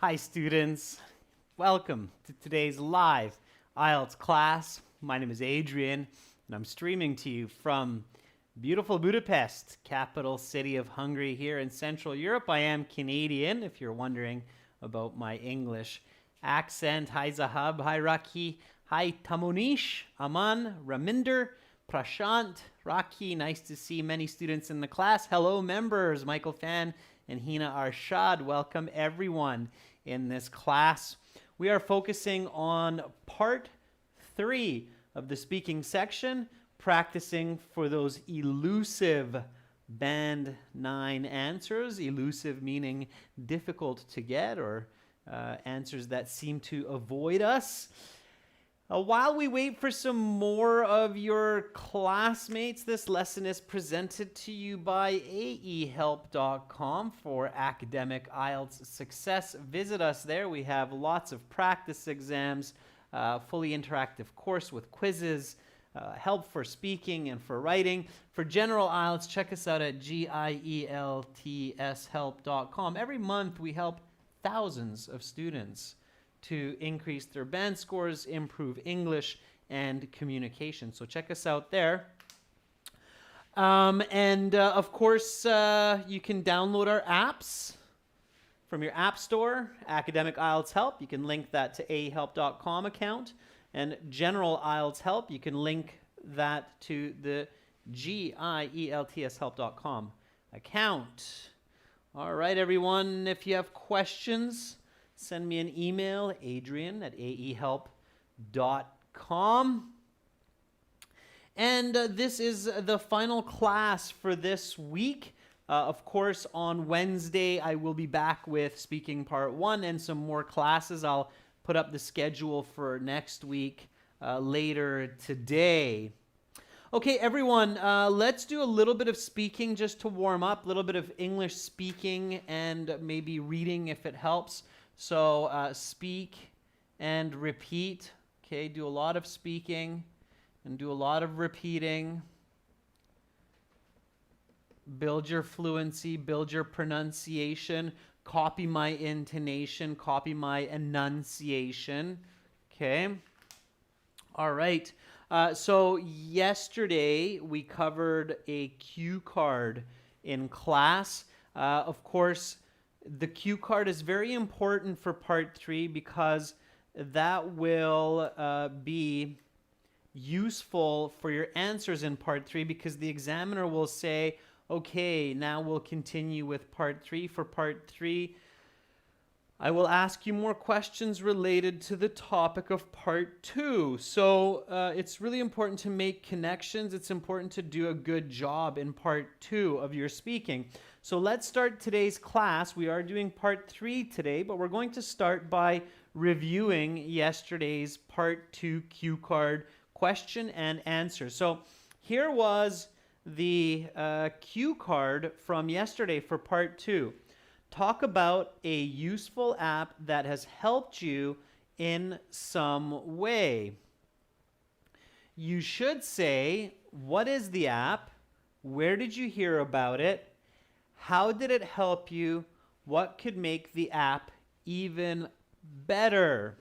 Hi students, welcome to today's live IELTS class. My name is Adrian and I'm streaming to you from beautiful Budapest, capital city of Hungary here in Central Europe. I am Canadian, if you're wondering about my English accent. Hi Zahab, hi Raki, hi Tamonish, Aman, Raminder, Prashant, Raki. Nice to see many students in the class. Hello members, Michael Fan and Hina Arshad. Welcome everyone in this class. We are focusing on part 3 of the speaking section, practicing for those elusive band 9 answers. Elusive meaning difficult to get, or answers that seem to avoid us. While we wait for some more of your classmates, this lesson is presented to you by aehelp.com for academic IELTS success. Visit us there. We have lots of practice exams, fully interactive course with quizzes, help for speaking and for writing. For general IELTS, check us out at gieltshelp.com. Every month we help thousands of students to increase their band scores, improve English and communication. So check us out there. Of course, you can download our apps from your app store, Academic IELTS Help. You can link that to ahelp.com account. And General IELTS Help, you can link that to the gieltshelp.com account. All right, everyone, if you have questions, send me an email, adrian@aehelp.com. And this is the final class for this week. Of course, on Wednesday, I will be back with speaking part 1 and some more classes. I'll put up the schedule for next week later today. Okay, everyone, let's do a little bit of speaking just to warm up, a little bit of English speaking and maybe reading if it helps. So speak and repeat. Okay, do a lot of speaking and do a lot of repeating. Build your fluency, build your pronunciation, copy my intonation, copy my enunciation. Okay. All right. So yesterday we covered a cue card in class. Of course, the cue card is very important for part 3 because that will be useful for your answers in part 3, because the examiner will say, okay, now we'll continue with part 3. For part 3, I will ask you more questions related to the topic of part 2. So it's really important to make connections. It's important to do a good job in part 2 of your speaking. So let's start today's class. We are doing part 3 today, but we're going to start by reviewing yesterday's part 2 cue card question and answer. So here was the cue card from yesterday for part 2. Talk about a useful app that has helped you in some way. You should say, what is the app? Where did you hear about it? How did it help you? What could make the app even better?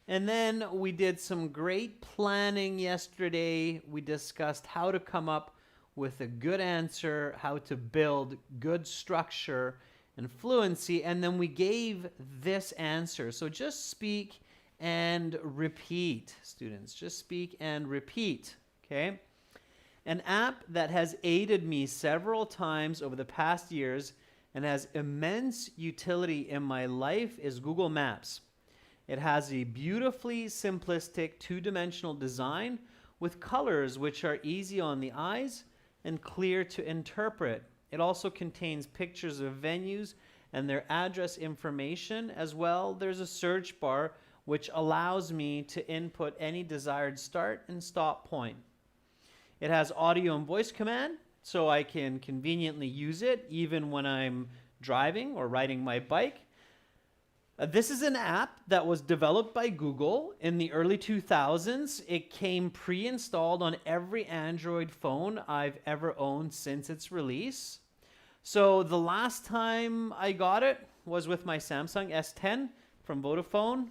And then we did some great planning yesterday. We discussed how to come up with a good answer, how to build good structure and fluency, and then we gave this answer. So just speak and repeat, students. Just speak and repeat, okay? An app that has aided me several times over the past years and has immense utility in my life is Google Maps. It has a beautifully simplistic two-dimensional design with colors which are easy on the eyes and clear to interpret. It also contains pictures of venues and their address information. As well, there's a search bar which allows me to input any desired start and stop point. It has audio and voice command, so I can conveniently use it even when I'm driving or riding my bike. This is an app that was developed by Google in the early 2000s. It came pre-installed on every Android phone I've ever owned since its release. So the last time I got it was with my Samsung S10 from Vodafone.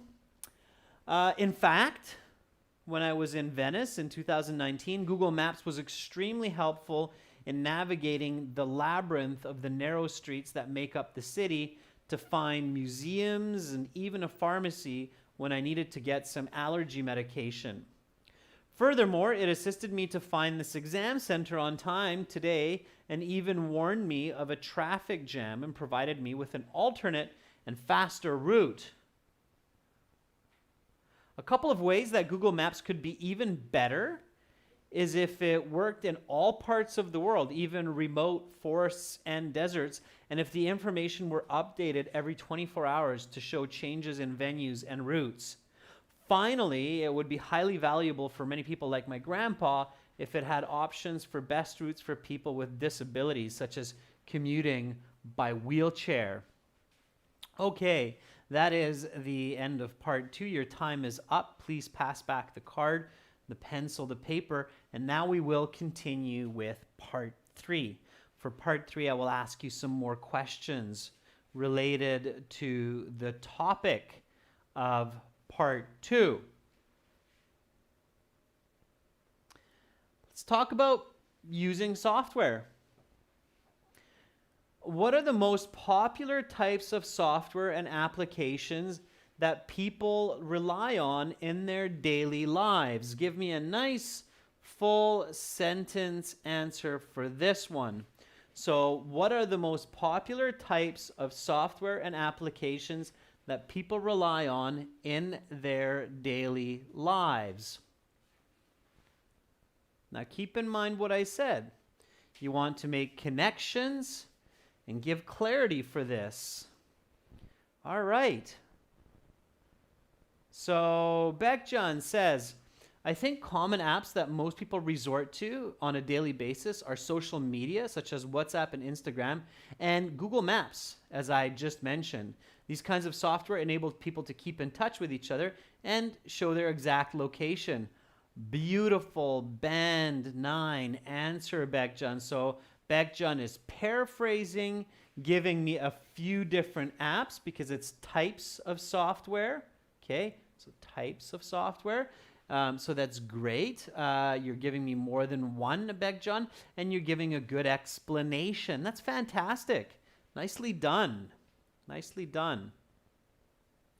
In fact, when I was in Venice in 2019, Google Maps was extremely helpful in navigating the labyrinth of the narrow streets that make up the city to find museums and even a pharmacy when I needed to get some allergy medication. Furthermore, it assisted me to find this exam center on time today and even warned me of a traffic jam and provided me with an alternate and faster route. A couple of ways that Google Maps could be even better is if it worked in all parts of the world, even remote forests and deserts, and if the information were updated every 24 hours to show changes in venues and routes. Finally, it would be highly valuable for many people like my grandpa if it had options for best routes for people with disabilities, such as commuting by wheelchair. Okay, that is the end of part 2. Your time is up. Please pass back the card, the pencil, the paper, and now we will continue with part 3. For part 3, I will ask you some more questions related to the topic of part 2. Let's talk about using software. What are the most popular types of software and applications that people rely on in their daily lives? Give me a nice full sentence answer for this one. So, what are the most popular types of software and applications that people rely on in their daily lives? Now, keep in mind what I said. You want to make connections and give clarity for this. All right. So Beckjohn says, I think common apps that most people resort to on a daily basis are social media, such as WhatsApp and Instagram, and Google Maps, as I just mentioned. These kinds of software enable people to keep in touch with each other and show their exact location. Beautiful band 9 answer, Beckjohn. So Beckjohn is paraphrasing, giving me a few different apps because it's types of software. Okay, so types of software. So that's great. You're giving me more than one, Beckjohn, and you're giving a good explanation. That's fantastic. Nicely done. Nicely done.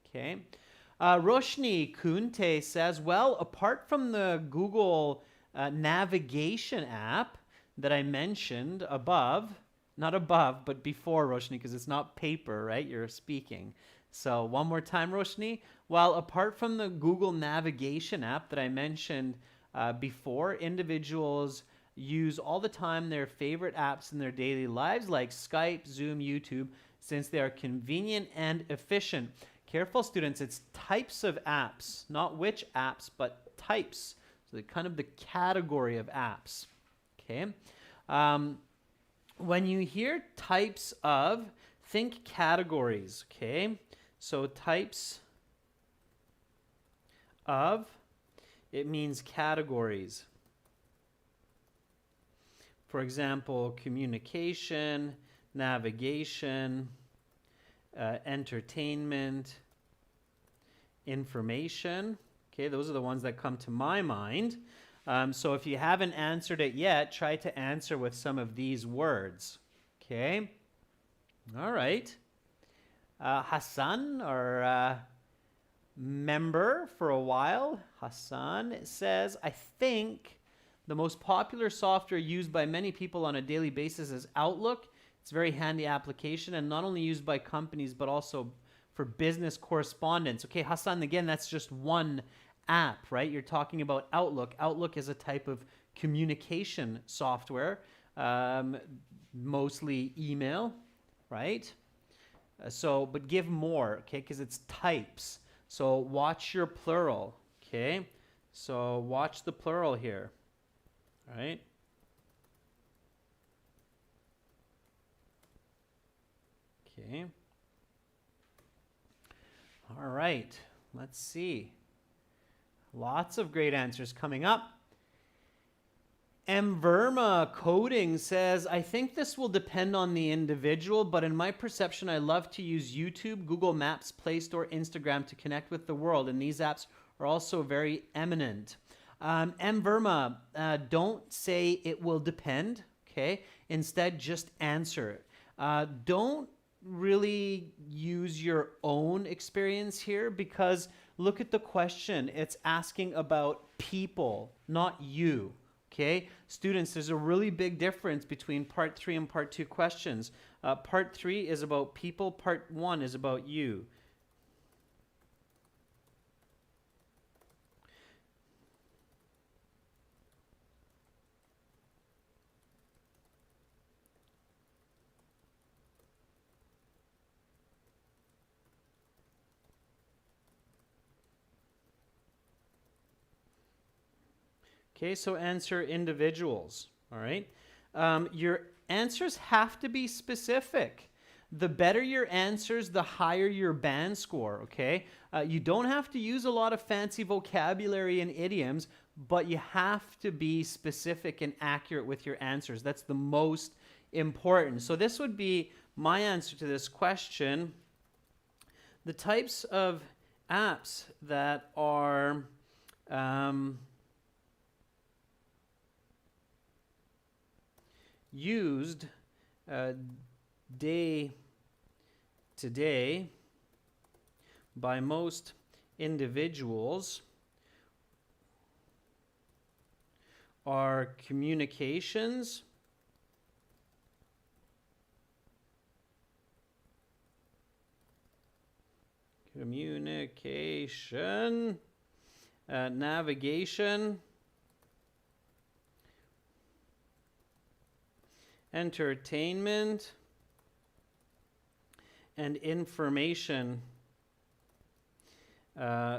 Okay. Roshni Kunte says, well, apart from the Google navigation app that I mentioned above, not above, but before, Roshni, because it's not paper, right? You're speaking. So one more time, Roshni. Well, apart from the Google navigation app that I mentioned before, individuals use all the time their favorite apps in their daily lives like Skype, Zoom, YouTube, since they are convenient and efficient. Careful, students, it's types of apps, not which apps, but types. So kind of the category of apps. Okay. When you hear types of, think categories. Okay. So types of, it means categories. For example, communication, navigation, entertainment, information. Okay, those are the ones that come to my mind. So if you haven't answered it yet, try to answer with some of these words. Okay. All right. Hassan, our member for a while, Hassan says, I think the most popular software used by many people on a daily basis is Outlook. It's a very handy application and not only used by companies, but also for business correspondence. Okay, Hassan, again, that's just one app, right? You're talking about Outlook. Outlook is a type of communication software, mostly email, right? But give more, okay, because it's types. So watch your plural, okay? So watch the plural here, all right? Okay. All right, let's see. Lots of great answers coming up. M. Verma Coding says, I think this will depend on the individual, but in my perception, I love to use YouTube, Google Maps, Play Store, Instagram to connect with the world, and these apps are also very eminent. M. Verma, don't say it will depend, okay? Instead, just answer it. Don't really use your own experience here, because look at the question. It's asking about people, not you. Okay, students, there's a really big difference between part 3 and part 2 questions. Part 3 is about people, part 1 is about you. Okay, so answer individuals, all right? Your answers have to be specific. The better your answers, the higher your band score, okay? You don't have to use a lot of fancy vocabulary and idioms, but you have to be specific and accurate with your answers. That's the most important. So this would be my answer to this question. The types of apps that are used day to day by most individuals are communication, navigation, entertainment, and information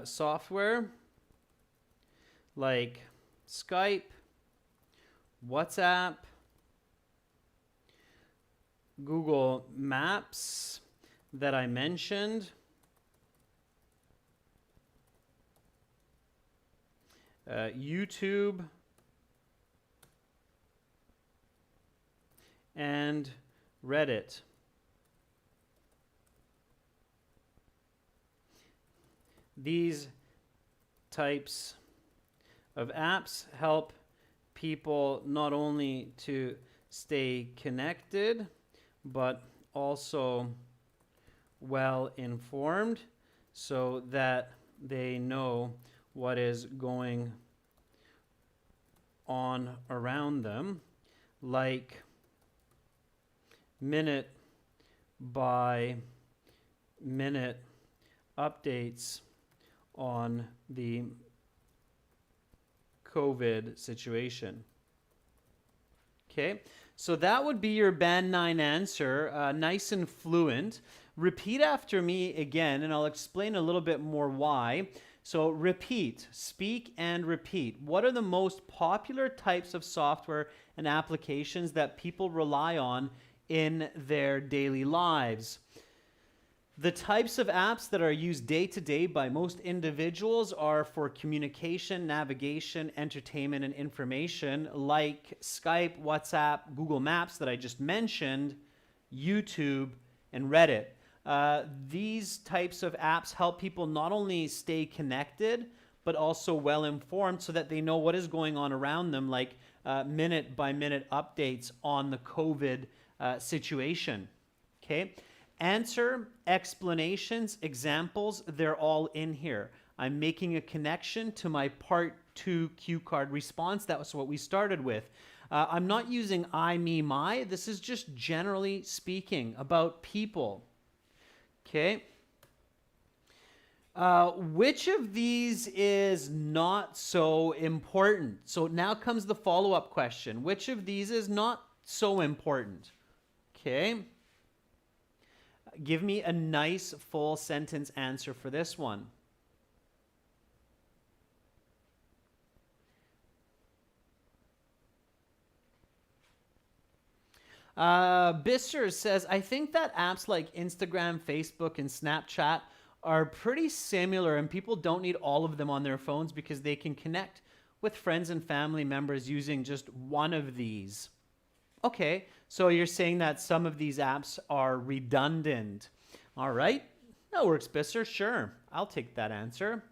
software like Skype, WhatsApp, Google Maps that I mentioned, YouTube, and Reddit. These types of apps help people not only to stay connected, but also well informed so that they know what is going on around them, like minute by minute updates on the COVID situation. Okay, so that would be your Band 9 answer, nice and fluent. Repeat after me again, and I'll explain a little bit more why. So repeat, speak and repeat. What are the most popular types of software and applications that people rely on in their daily lives? The types of apps that are used day to day by most individuals are for communication, navigation, entertainment, and information, like Skype, WhatsApp, Google Maps that I just mentioned, YouTube, and Reddit. These types of apps help people not only stay connected, but also well informed so that they know what is going on around them, like minute by minute updates on the COVID situation. Okay. Answer, explanations, examples, they're all in here. I'm making a connection to my part 2 cue card response. That was what we started with. I'm not using I, me, my. This is just generally speaking about people. Okay. Which of these is not so important? So now comes the follow-up question. Which of these is not so important? Okay. Give me a nice full sentence answer for this one. Bister says, I think that apps like Instagram, Facebook, and Snapchat are pretty similar, and people don't need all of them on their phones because they can connect with friends and family members using just one of these. Okay, so you're saying that some of these apps are redundant. All right, that works, Bisser. Sure, I'll take that answer.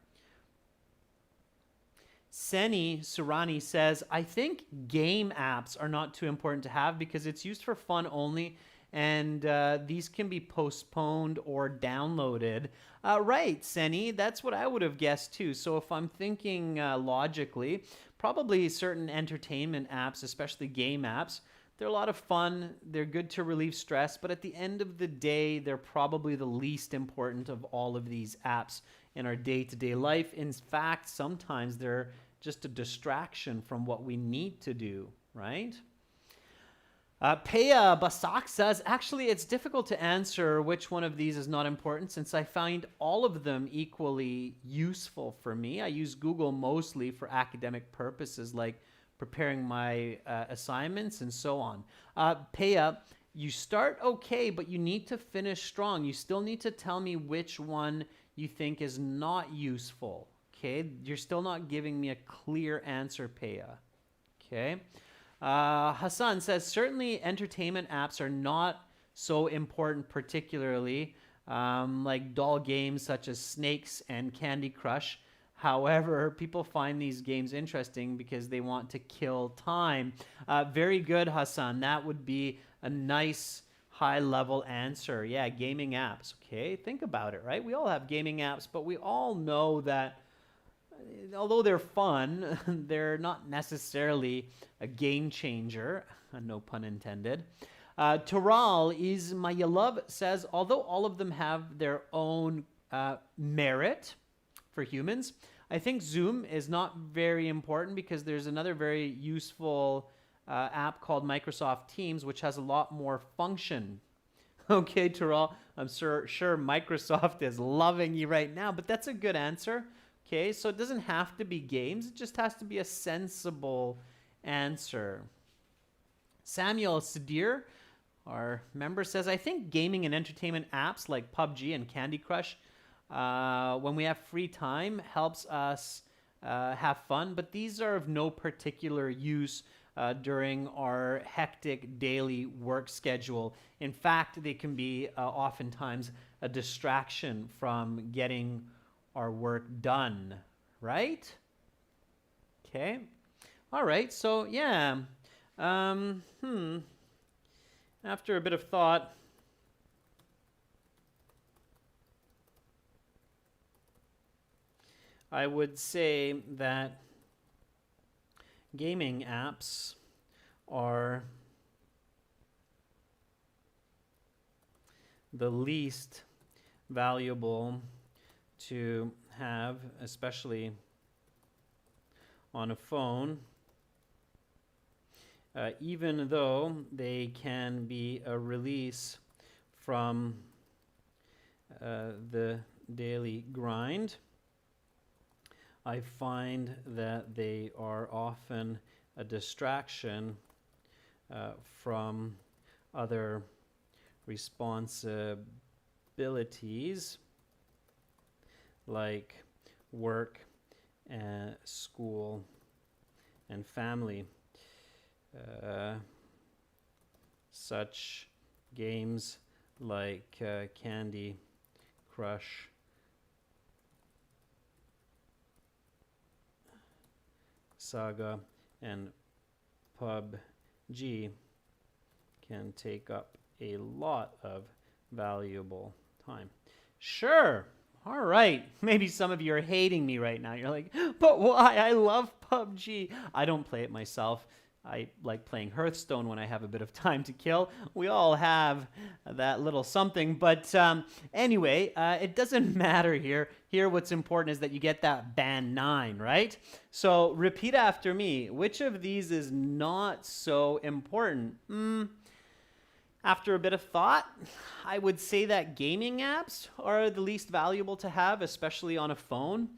Seni Surani says, I think game apps are not too important to have because it's used for fun only, and these can be postponed or downloaded. Right, Seni, that's what I would have guessed too. So if I'm thinking logically, probably certain entertainment apps, especially game apps, they're a lot of fun. They're good to relieve stress, but at the end of the day, they're probably the least important of all of these apps in our day-to-day life. In fact, sometimes they're just a distraction from what we need to do, right? Peya Basak says, actually, it's difficult to answer which one of these is not important since I find all of them equally useful for me. I use Google mostly for academic purposes like preparing my assignments and so on. Peya, you start okay, but you need to finish strong. You still need to tell me which one you think is not useful. Okay, you're still not giving me a clear answer, Peya. Okay. Hassan says, certainly entertainment apps are not so important, particularly like doll games such as Snakes and Candy Crush. However, people find these games interesting because they want to kill time. Very good, Hassan. That would be a nice high-level answer. Yeah, gaming apps. Okay, think about it, right? We all have gaming apps, but we all know that although they're fun, they're not necessarily a game changer. No pun intended. Taral is my love says, although all of them have their own merit for humans, I think Zoom is not very important because there's another very useful app called Microsoft Teams, which has a lot more function. Okay, Taral, I'm sure Microsoft is loving you right now, but that's a good answer. Okay, so it doesn't have to be games. It just has to be a sensible answer. Samuel Sadir, our member, says, I think gaming and entertainment apps like PUBG and Candy Crush, when we have free time, helps us have fun, but these are of no particular use during our hectic daily work schedule. In fact, they can be oftentimes a distraction from getting our work done, right? Okay. All right. So yeah. After a bit of thought, I would say that gaming apps are the least valuable to have, especially on a phone, even though they can be a release from the daily grind. I find that they are often a distraction from other responsibilities like work, school, and family. Such games like Candy Crush, Saga, and PUBG can take up a lot of valuable time. Sure. All right. Maybe some of you are hating me right now. You're like, but why? I love PUBG. I don't play it myself. I like playing Hearthstone when I have a bit of time to kill. We all have that little something. But anyway, it doesn't matter here. Here, what's important is that you get that band 9, right? So repeat after me. Which of these is not so important? After a bit of thought, I would say that gaming apps are the least valuable to have, especially on a phone.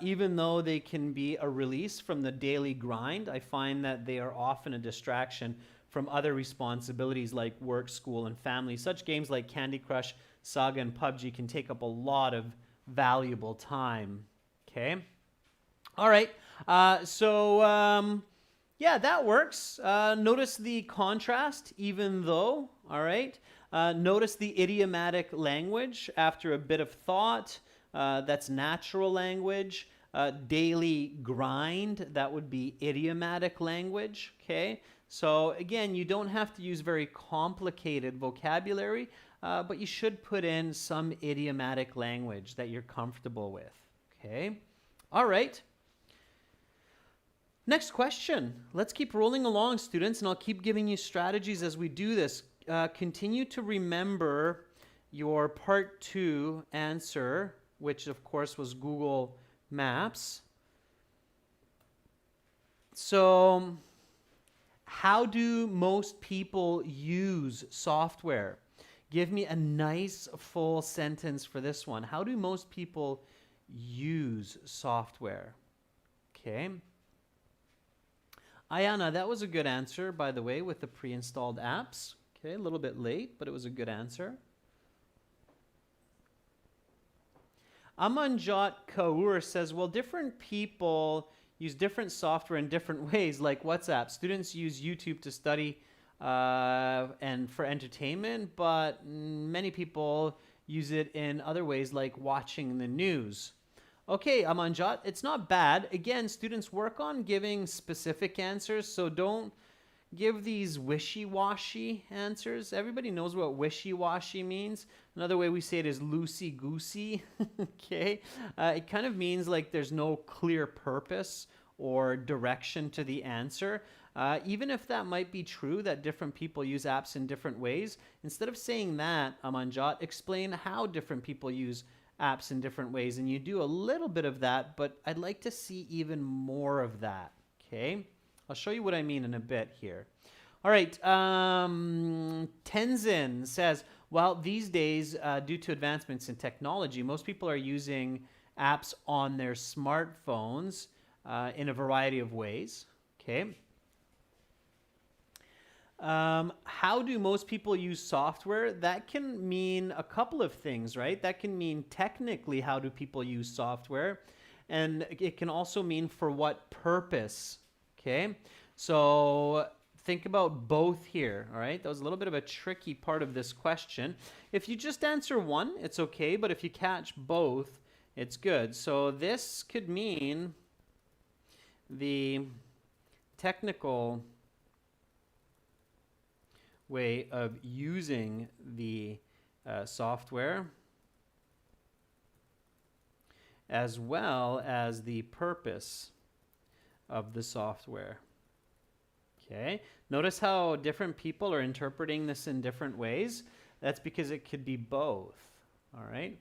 Even though they can be a release from the daily grind, I find that they are often a distraction from other responsibilities like work, school, and family. Such games like Candy Crush, Saga, and PUBG can take up a lot of valuable time. Okay? All right. Yeah, that works. Notice the contrast, even though. All right. Notice the idiomatic language after a bit of thought. That's natural language. Daily grind, that would be idiomatic language. Okay. So again, you don't have to use very complicated vocabulary, but you should put in some idiomatic language that you're comfortable with. Okay. All right. Next question. Let's keep rolling along, students, and I'll keep giving you strategies as we do this. Continue to remember your part 2 answer, which of course was Google Maps. So, how do most people use software? Give me a nice full sentence for this one. How do most people use software? Okay. Ayana, that was a good answer, by the way, with the pre-installed apps. Okay, a little bit late, but it was a good answer. Amanjot Kaur says, well, different people use different software in different ways, like WhatsApp. Students use YouTube to study and for entertainment, but many people use it in other ways, like watching the news. Okay, Amanjot, it's not bad. Again, students work on giving specific answers, so don't give these wishy-washy answers. Everybody knows what wishy-washy means. Another way we say it is loosey-goosey. Okay, it kind of means like there's no clear purpose or direction to the answer. Even if that might be true, that different people use apps in different ways, instead of saying that, Amanjot, explain how different people use apps in different ways. And you do a little bit of that, but I'd like to see even more of that. Okay, I'll show you what I mean in a bit here. All right, Tenzin says, well, these days, due to advancements in technology, most people are using apps on their smartphones in a variety of ways. Okay. How do most people use software? That can mean a couple of things, right? That can mean technically how do people use software, and it can also mean for what purpose, okay? So think about both here, all right? That was a little bit of a tricky part of this question. If you just answer one, it's okay, but if you catch both, it's good. So this could mean the technical way of using the software, as well as the purpose of the software. Okay, notice how different people are interpreting this in different ways. That's because it could be both. All right.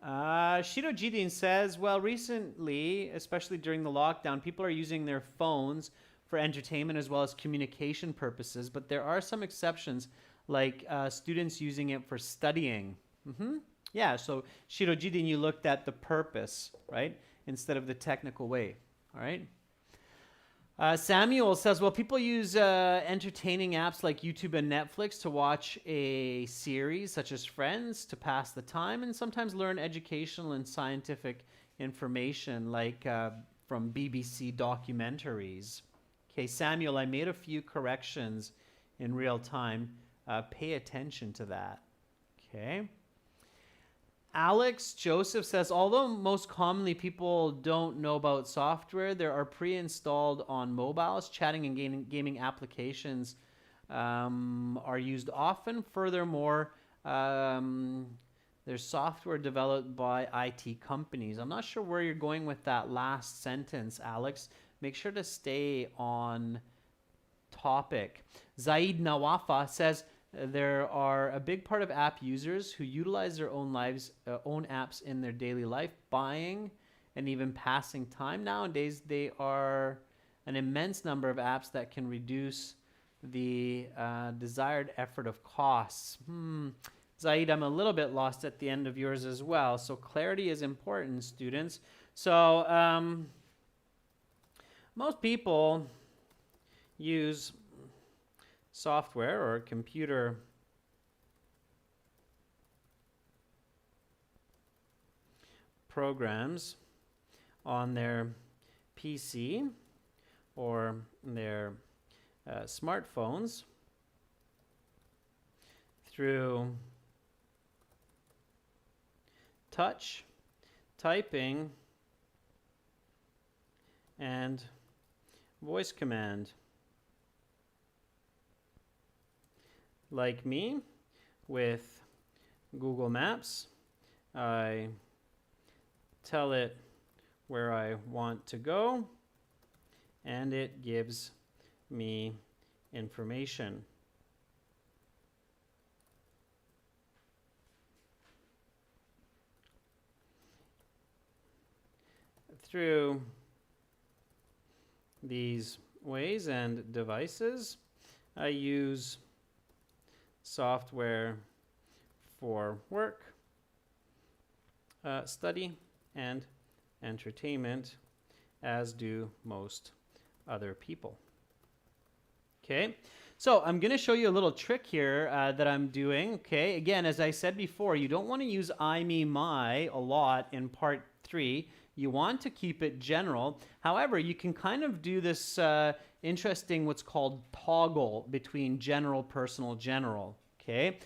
Shido Jidin says, well, recently, especially during the lockdown, people are using their phones for entertainment as well as communication purposes, but there are some exceptions, like students using it for studying. Yeah, so Shido Jidin, you looked at the purpose, right, instead of the technical way. All right. Samuel says, well, people use entertaining apps like YouTube and Netflix to watch a series such as Friends to pass the time, and sometimes learn educational and scientific information like from BBC documentaries. Okay, Samuel, I made a few corrections in real time. Pay attention to that. Okay. Alex Joseph says, although most commonly people don't know about software, there are pre-installed on mobiles. Chatting and gaming applications are used often. Furthermore, there's software developed by IT companies. I'm not sure where you're going with that last sentence, Alex. Make sure to stay on topic. Zaid Nawafa says, there are a big part of app users who utilize their own apps in their daily life, buying and even passing time. Nowadays, they are an immense number of apps that can reduce the desired effort of costs. Zaid, I'm a little bit lost at the end of yours as well. So clarity is important, students. So most people use software or computer programs on their PC or their smartphones through touch, typing, and voice command. Like me, with Google Maps, I tell it where I want to go, and it gives me information. Through these ways and devices, I use software for work, study, and entertainment, as do most other people. Okay, so I'm going to show you a little trick here that I'm doing. Okay, again, as I said before, you don't want to use I, me, my a lot in part 3. You want to keep it general. However, you can kind of do this interesting what's called toggle between general, personal, general. Okay,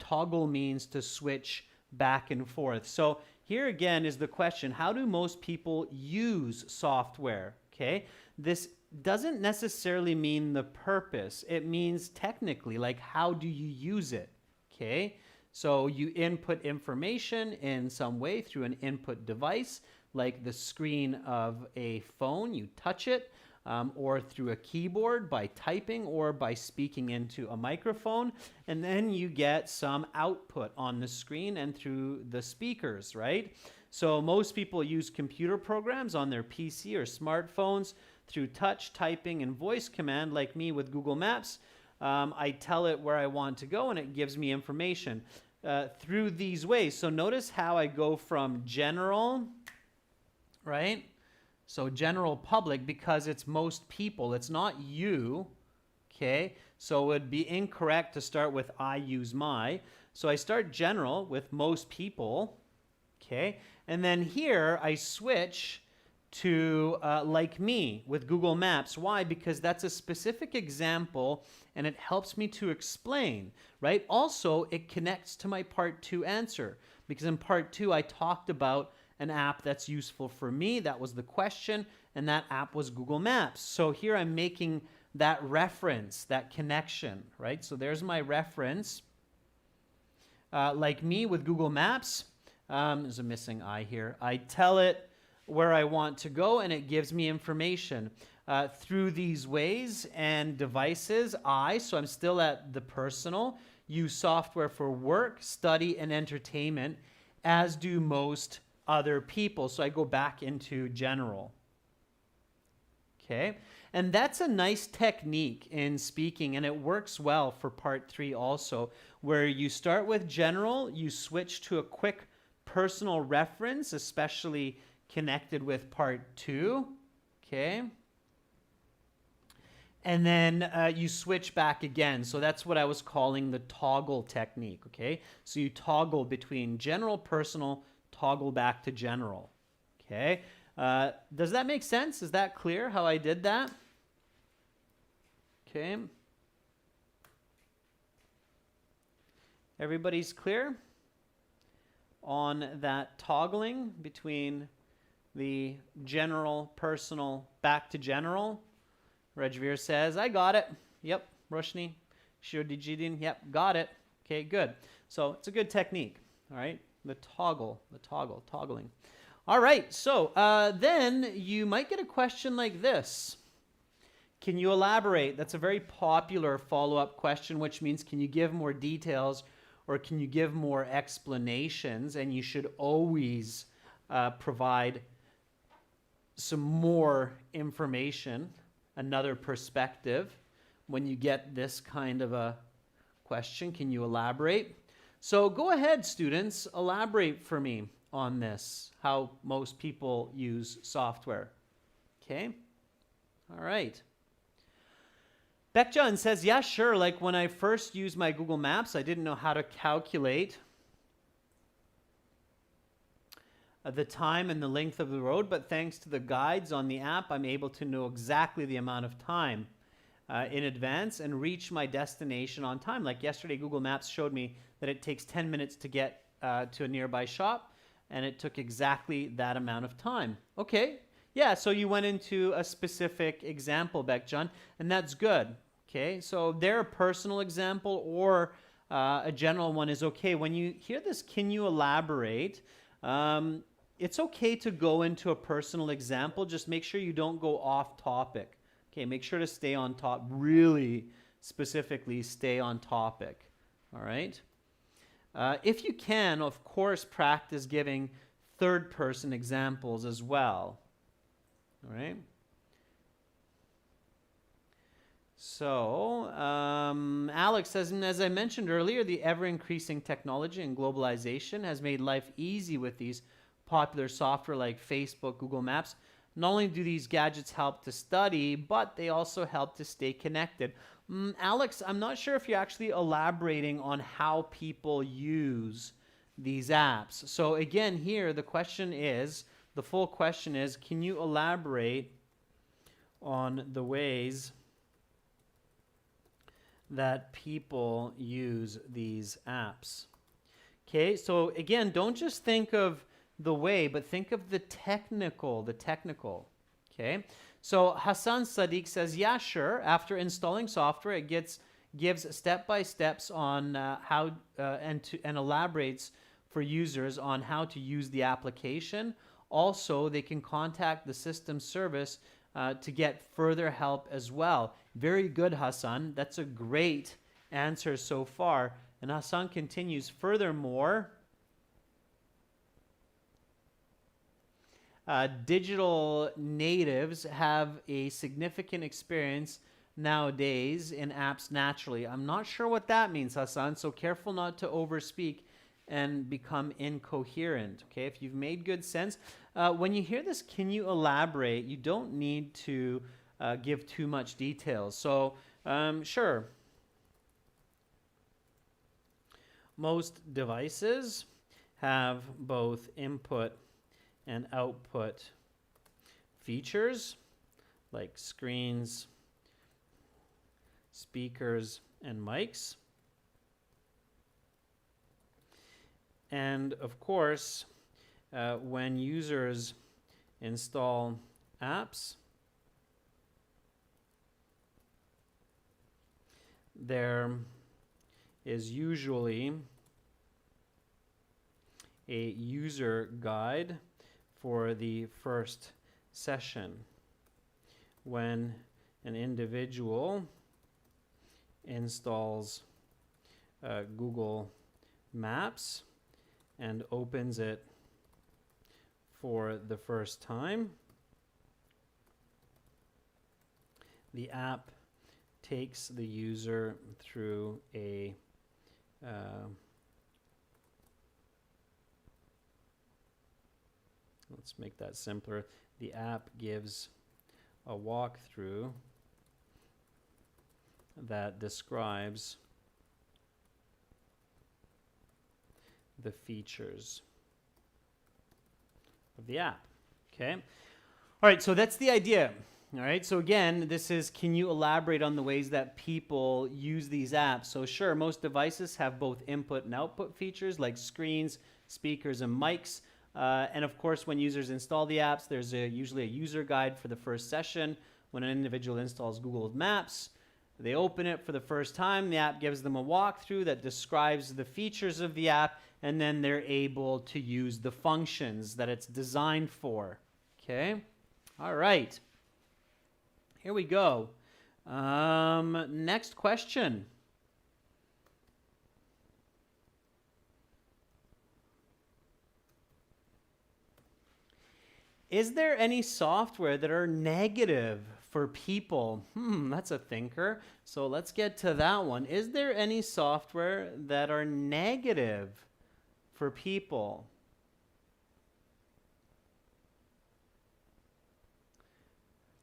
toggle means to switch back and forth. So here again is the question: how do most people use software? Okay, this doesn't necessarily mean the purpose. It means technically, like, how do you use it? Okay, so you input information in some way through an input device, like the screen of a phone. You touch it, or through a keyboard by typing or by speaking into a microphone, and then you get some output on the screen and through the speakers, right? So most people use computer programs on their PC or smartphones through touch, typing, and voice command, like me with Google Maps. I tell it where I want to go, and it gives me information through these ways. So notice how I go from general, right? So general public, because it's most people, it's not you, okay? So it would be incorrect to start with I use my. So I start general with most people, okay? And then here I switch to like me with Google Maps. Why? Because that's a specific example and it helps me to explain, right? Also, it connects to my part 2 answer, because in part 2 I talked about an app that's useful for me. That was the question, and that app was Google Maps. So here I'm making that reference, that connection, right? So there's my reference. Like me with Google Maps, there's a missing I here. I tell it where I want to go, and it gives me information. Through these ways and devices, so I'm still at the personal, use software for work, study, and entertainment, as do most other people. So I go back into general. Okay, and that's a nice technique in speaking, and it works well for part 3 also, where you start with general, you switch to a quick personal reference, especially connected with part 2. Okay, and then you switch back again. So that's what I was calling the toggle technique. Okay, so you toggle between general, personal, toggle back to general. Okay, does that make sense? Is that clear how I did that? Okay, everybody's clear on that toggling between the general, personal, back to general? Rajveer says, I got it. Yep. Roshni, Shirdijidin, yep, got it. Okay, good. So it's a good technique. All right. The toggling. All right, so then you might get a question like this. Can you elaborate? That's a very popular follow-up question, which means can you give more details or can you give more explanations? And you should always provide some more information, another perspective. When you get this kind of a question, can you elaborate? So go ahead, students, elaborate for me on this, how most people use software. Okay? All right. Beckjohn says, yeah, sure. Like when I first used my Google Maps, I didn't know how to calculate the time and the length of the road, but thanks to the guides on the app, I'm able to know exactly the amount of time in advance and reach my destination on time. Like yesterday, Google Maps showed me that it takes 10 minutes to get to a nearby shop, and it took exactly that amount of time. Okay, yeah, so you went into a specific example, Beckjohn, and that's good. Okay, so their personal example or a general one is okay. When you hear this, can you elaborate? It's okay to go into a personal example. Just make sure you don't go off topic. Okay, make sure to stay on top. Really specifically stay on topic. All right? If you can, of course, practice giving third-person examples as well. All right? So, Alex says, and as I mentioned earlier, the ever-increasing technology and globalization has made life easy with these popular software like Facebook, Google Maps. Not only do these gadgets help to study, but they also help to stay connected. Alex, I'm not sure if you're actually elaborating on how people use these apps. So again, here, the full question is, can you elaborate on the ways that people use these apps? Okay, so again, don't just think of the way, but think of the technical. Okay, so Hassan Sadiq says, yeah, sure. After installing software, it gives step-by-steps on how and elaborates for users on how to use the application. Also, they can contact the system service to get further help as well. Very good, Hassan. That's a great answer so far. And Hassan continues, furthermore, digital natives have a significant experience nowadays in apps naturally. I'm not sure what that means, Hassan, so careful not to overspeak and become incoherent. Okay, if you've made good sense. When you hear this, can you elaborate? You don't need to give too much detail. So, sure. Most devices have both input and output features like screens, speakers, and mics. And of course, when users install apps, there is usually a user guide for the first session. When an individual installs Google Maps and opens it for the first time, the app takes the user through a let's make that simpler. The app gives a walkthrough that describes the features of the app. Okay. All right, so that's the idea. All right, so again, this is, can you elaborate on the ways that people use these apps? So sure, most devices have both input and output features like screens, speakers, and mics. And of course, when users install the apps, there's usually a user guide for the first session. When an individual installs Google Maps, they open it for the first time. The app gives them a walkthrough that describes the features of the app, and then they're able to use the functions that it's designed for. Okay? All right. Here we go. Next question. Is there any software that are negative for people? That's a thinker. So let's get to that one. Is there any software that are negative for people?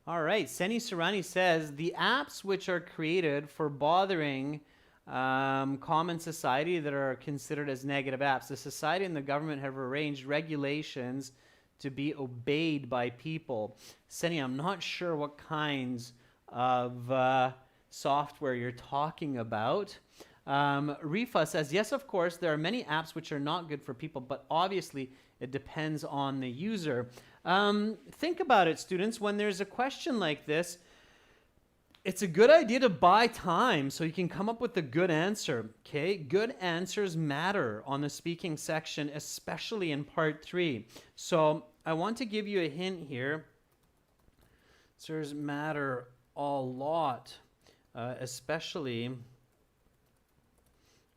All right, Seni Surani says, the apps which are created for bothering Common society that are considered as negative apps. The society and the government have arranged regulations to be obeyed by people. Seni, I'm not sure what kinds of software you're talking about. Rifa says, yes, of course, there are many apps which are not good for people, but obviously it depends on the user. Think about it, students. When there's a question like this, it's a good idea to buy time so you can come up with a good answer, okay? Good answers matter on the speaking section, especially in part 3. So I want to give you a hint here. Answers matter a lot, especially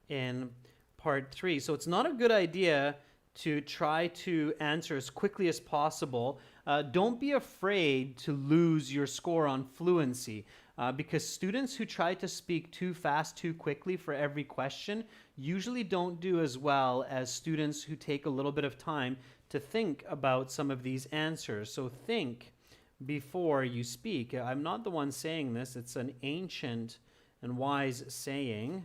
in part 3. So it's not a good idea to try to answer as quickly as possible. Don't be afraid to lose your score on fluency. Because students who try to speak too fast, too quickly for every question usually don't do as well as students who take a little bit of time to think about some of these answers. So think before you speak. I'm not the one saying this. It's an ancient and wise saying.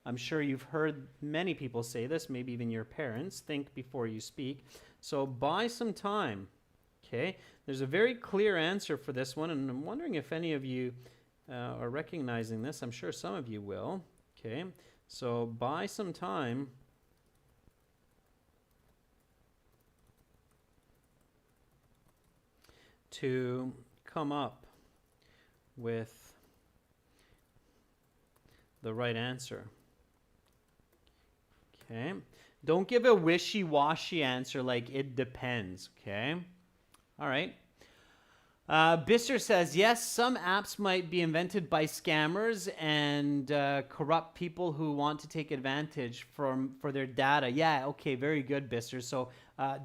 I'm sure you've heard many people say this, maybe even your parents. Think before you speak. So buy some time. Okay, there's a very clear answer for this one, and I'm wondering if any of you are recognizing this. I'm sure some of you will. Okay, so buy some time to come up with the right answer. Okay, don't give a wishy-washy answer like it depends. Okay. All right. Bisser says, yes, some apps might be invented by scammers and corrupt people who want to take advantage for their data. Yeah, okay, very good, Bisser. So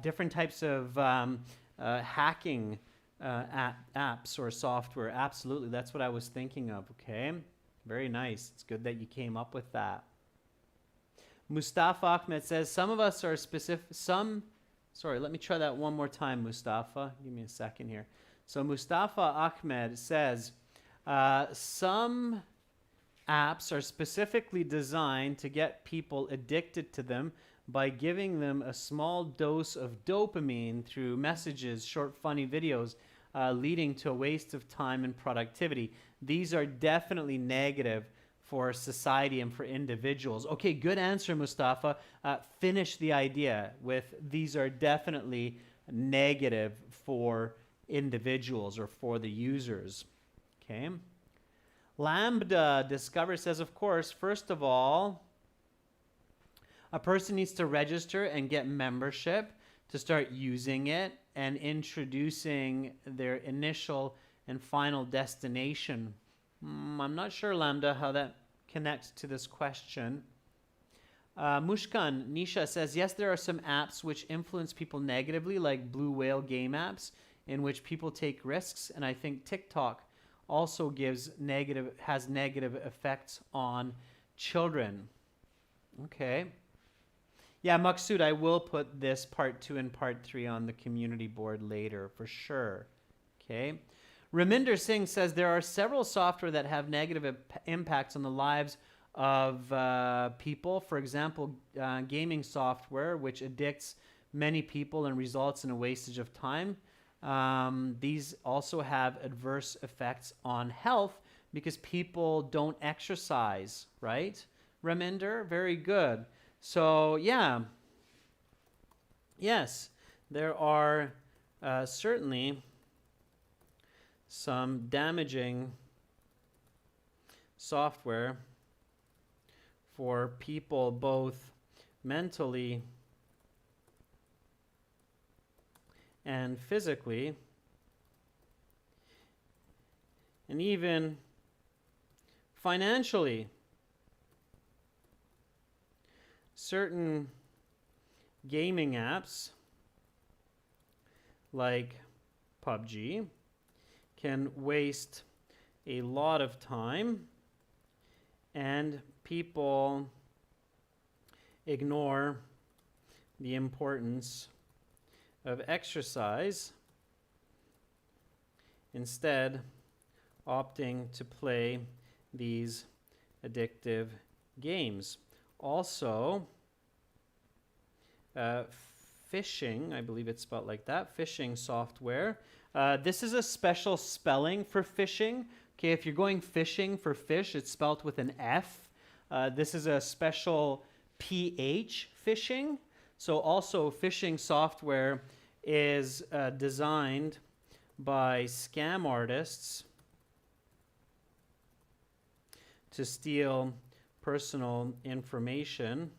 different types of hacking apps or software. Absolutely, that's what I was thinking of, okay? Very nice. It's good that you came up with that. Mustafa Ahmed says, some of us are specific, sorry, let me try that one more time, Mustafa. Give me a second here. So Mustafa Ahmed says, some apps are specifically designed to get people addicted to them by giving them a small dose of dopamine through messages, short funny videos, leading to a waste of time and productivity. These are definitely negative for society and for individuals. Okay, good answer, Mustafa. Finish the idea with these are definitely negative for individuals or for the users. Okay. Lambda Discover says, of course, first of all, a person needs to register and get membership to start using it and introducing their initial and final destination. I'm not sure, Lambda, how that connects to this question. Mushkan Nisha says, yes, there are some apps which influence people negatively, like Blue Whale game apps, in which people take risks. And I think TikTok also has negative effects on children. Okay. Yeah, Maksud, I will put this part 2 and part 3 on the community board later for sure. Okay. Raminder Singh says there are several software that have negative impacts on the lives of people. For example, gaming software, which addicts many people and results in a wastage of time. These also have adverse effects on health because people don't exercise, right? Raminder, very good. So, yeah. Yes, there are certainly some damaging software for people both mentally and physically, and even financially. Certain gaming apps like PUBG can waste a lot of time, and people ignore the importance of exercise, instead opting to play these addictive games. Also, phishing, I believe it's spelled like that, phishing software. This is a special spelling for phishing. Okay, if you're going fishing for fish, it's spelled with an F. This is a special PH phishing. So also phishing software is designed by scam artists to steal personal information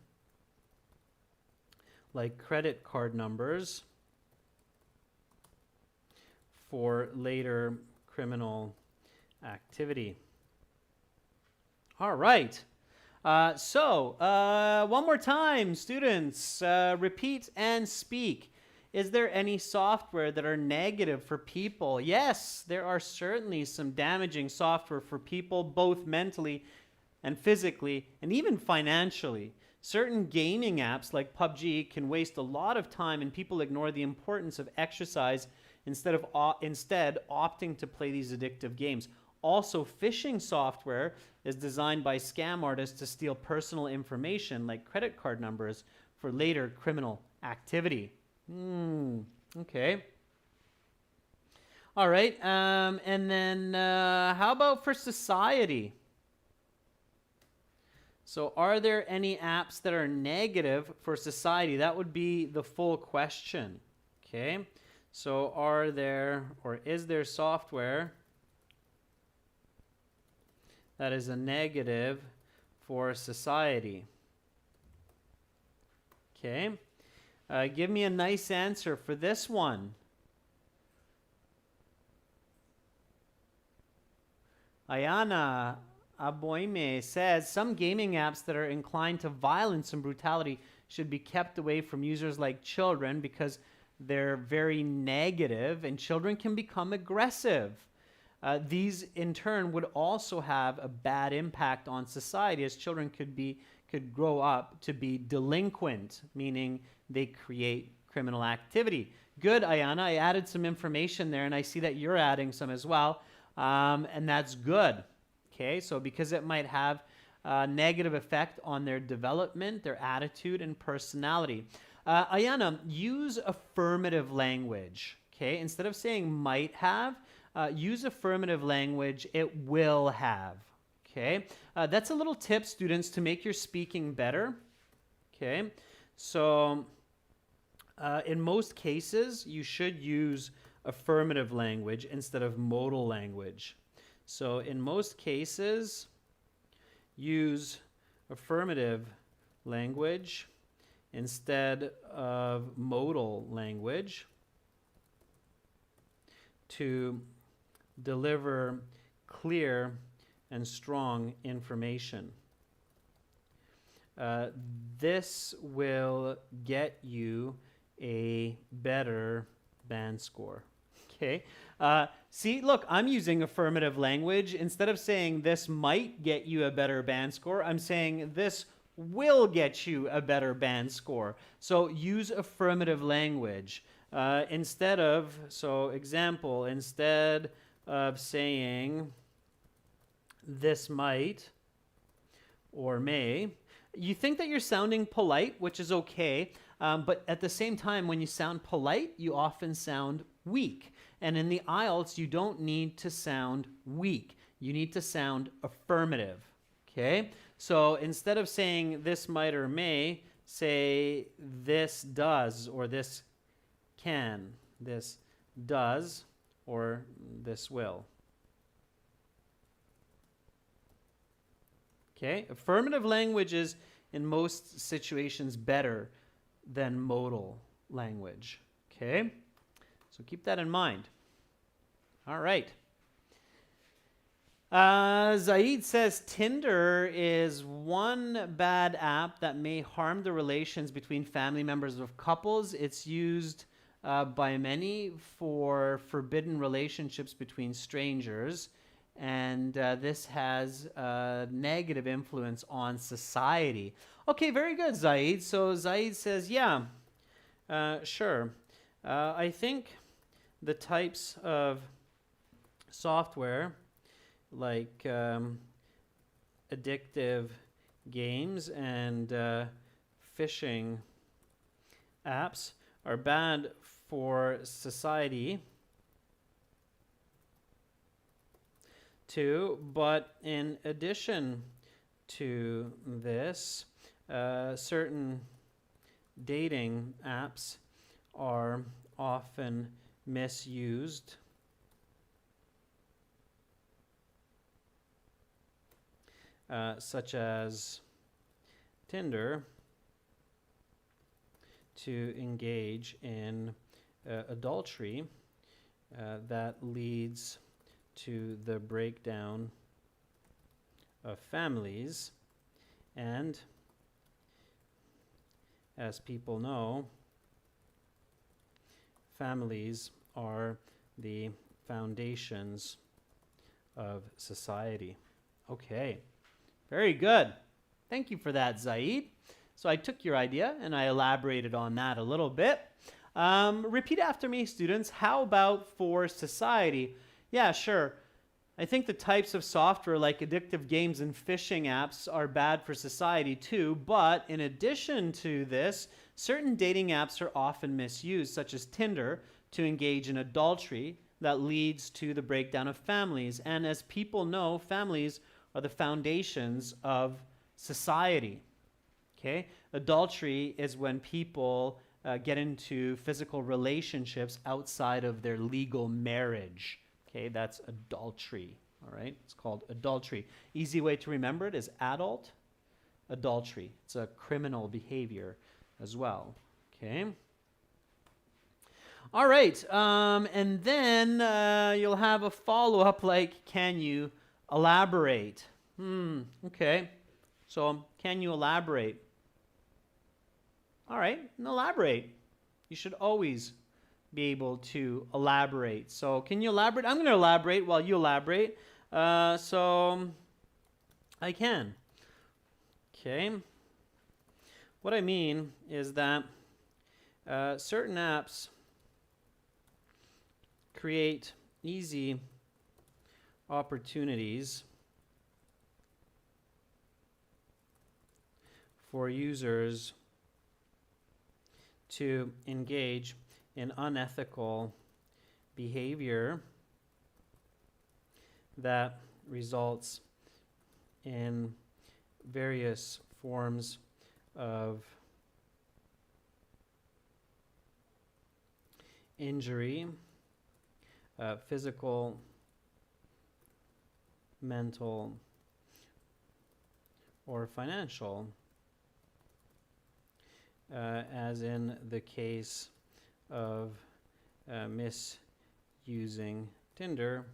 like credit card numbers for later criminal activity. All right. One more time, students, repeat and speak. Is there any software that are negative for people? Yes, there are certainly some damaging software for people, both mentally and physically, and even financially. Certain gaming apps like PUBG can waste a lot of time, and people ignore the importance of exercise instead opting to play these addictive games. Also, phishing software is designed by scam artists to steal personal information like credit card numbers for later criminal activity. Okay. All right. And then how about for society? So are there any apps that are negative for society? That would be the full question. Okay. So are there, or is there software that is a negative for society? Okay. Give me a nice answer for this one. Ayana Aboime says some gaming apps that are inclined to violence and brutality should be kept away from users like children because they're very negative and children can become aggressive. These in turn would also have a bad impact on society, as children could grow up to be delinquent, meaning they create criminal activity. Good, Ayana. I added some information there, and I see that you're adding some as well, and that's good. Okay, so because it might have a negative effect on their development, their attitude, and personality. Ayana, use affirmative language. Okay, instead of saying might have, use affirmative language, it will have. Okay, that's a little tip, students, to make your speaking better. Okay, so in most cases, you should use affirmative language instead of modal language. So in most cases, use affirmative language instead of modal language to deliver clear and strong information. This will get you a better band score. Okay. See, look, I'm using affirmative language. Instead of saying this might get you a better band score, I'm saying this will get you a better band score. So use affirmative language. Instead of saying this might or may, you think that you're sounding polite, which is okay, but at the same time, when you sound polite, you often sound weak. And in the IELTS, you don't need to sound weak. You need to sound affirmative, okay? So instead of saying this might or may, say this does or this can. This does or this will. Okay? Affirmative language is, in most situations, better than modal language. Okay? So keep that in mind. All right. Zaid says Tinder is one bad app that may harm the relations between family members of couples. It's used by many for forbidden relationships between strangers. And this has a negative influence on society. Okay, very good, Zaid. So Zaid says, yeah, sure. I think the types of software like addictive games and phishing apps are bad for society too, but in addition to this, certain dating apps are often misused such as Tinder to engage in adultery that leads to the breakdown of families. And as people know, families are the foundations of society. Okay, very good. Thank you for that, Zaid. So I took your idea and I elaborated on that a little bit. Repeat after me, students. How about for society? Yeah, sure. I think the types of software like addictive games and phishing apps are bad for society too, but in addition to this, certain dating apps are often misused, such as Tinder, to engage in adultery that leads to the breakdown of families. And as people know, families are the foundations of society. Okay? Adultery is when people get into physical relationships outside of their legal marriage. Okay, that's adultery, all right? It's called adultery. Easy way to remember it is adult adultery. It's a criminal behavior as well, okay? All right, and then you'll have a follow-up like, can you elaborate? Okay, so can you elaborate? All right, elaborate. You should always be able to elaborate. So can you elaborate? I'm going to elaborate while you elaborate. So I can. Okay. What I mean is that certain apps create easy opportunities for users to engage in unethical behavior that results in various forms of injury, physical, mental, or financial, as in the case of misusing Tinder,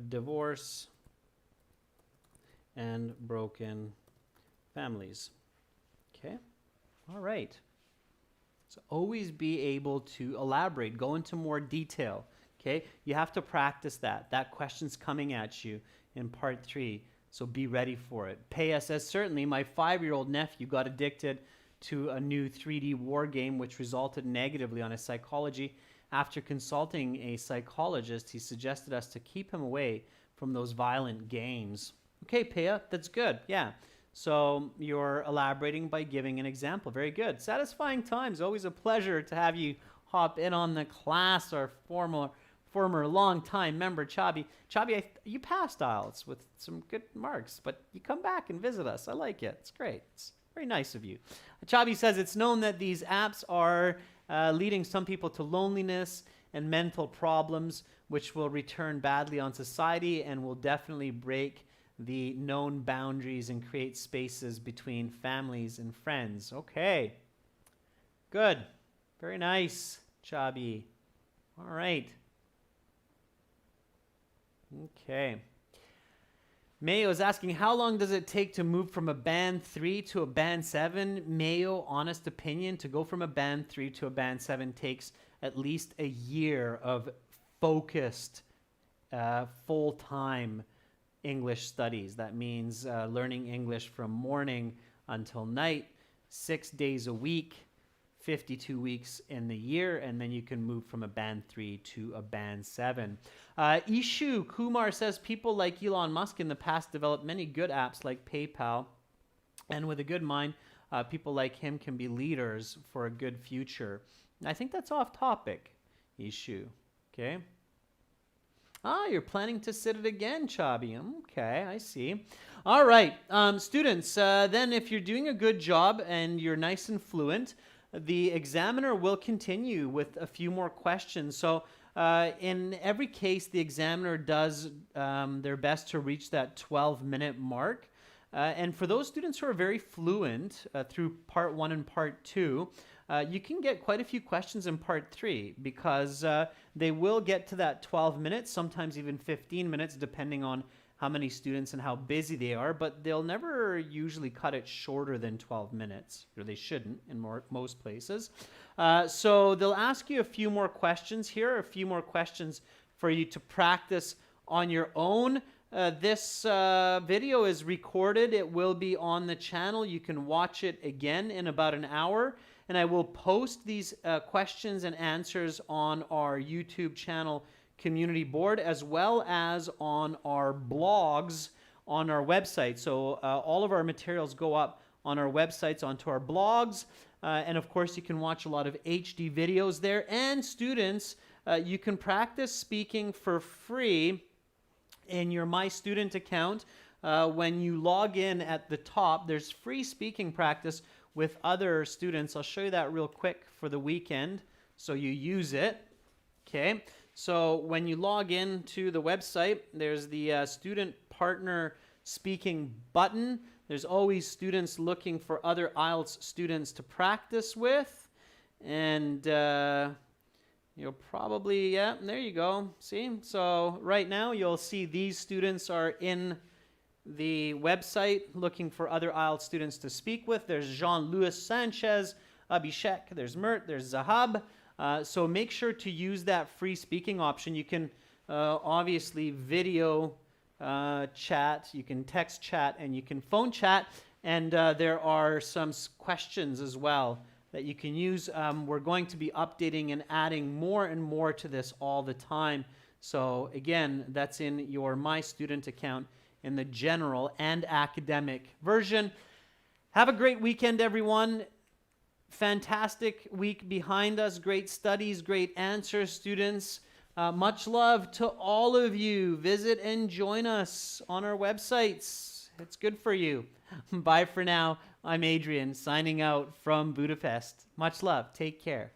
divorce, and broken families. Okay? All right. So always be able to elaborate, go into more detail. Okay? You have to practice that. That question's coming at you in part 3, so be ready for it. Paya says, certainly, my 5-year-old nephew got addicted to a new 3D war game, which resulted negatively on his psychology. After consulting a psychologist, he suggested us to keep him away from those violent games. Okay, Paya, that's good. Yeah. So you're elaborating by giving an example. Very good. Satisfying times. Always a pleasure to have you hop in on the class. Our former long-time member, Chabi. Chabi, you passed IELTS with some good marks, but you come back and visit us. I like it. It's great. It's very nice of you. Chabi says it's known that these apps are leading some people to loneliness and mental problems, which will return badly on society and will definitely break the known boundaries and create spaces between families and friends. Okay. Good. Very nice, Chabi. All right. Okay. Mayo is asking, how long does it take to move from a band 3 to a band 7? Mayo, honest opinion, to go from a band 3 to a band 7 takes at least a year of focused, full-time English studies. That means learning English from morning until night, 6 days a week, 52 weeks in the year, and then you can move from a band 3 to a band 7. Ishu Kumar says people like Elon Musk in the past developed many good apps like PayPal, and with a good mind, people like him can be leaders for a good future. I think that's off topic, Ishu. Okay. You're planning to sit it again, Chabi. Okay, I see. All right, students, then if you're doing a good job and you're nice and fluent, the examiner will continue with a few more questions. So in every case, the examiner does their best to reach that 12-minute mark. And for those students who are very fluent through part 1 and part 2, you can get quite a few questions in part 3 because they will get to that 12 minutes, sometimes even 15 minutes, depending on how many students and how busy they are, but they'll never usually cut it shorter than 12 minutes, or they shouldn't in most places. So they'll ask you a few more questions here, a few more questions for you to practice on your own. This video is recorded. It will be on the channel. You can watch it again in about an hour. And I will post these questions and answers on our YouTube channel community board, as well as on our blogs on our website. So all of our materials go up on our websites, onto our blogs. And of course, you can watch a lot of HD videos there. And students, you can practice speaking for free in your My Student account. When you log in at the top, there's free speaking practice with other students. I'll show you that real quick for the weekend so you use it. Okay, so when you log in to the website, there's the student partner speaking button. There's always students looking for other IELTS students to practice with. And you'll probably, yeah, there you go. See, so right now you'll see these students are in the website looking for other IELTS students to speak with. There's Jean-Louis Sanchez, Abhishek, there's Mert, there's Zahab. So make sure to use that free speaking option. You can obviously video chat, you can text chat, and you can phone chat. And there are some questions as well that you can use. We're going to be updating and adding more and more to this all the time. So again, that's in your My Student account in the general and academic version. Have a great weekend, everyone. Fantastic week behind us. Great studies, great answers, students. Much love to all of you. Visit and join us on our websites. It's good for you. Bye for now. I'm Adrian, signing out from Budapest. Much love. Take care.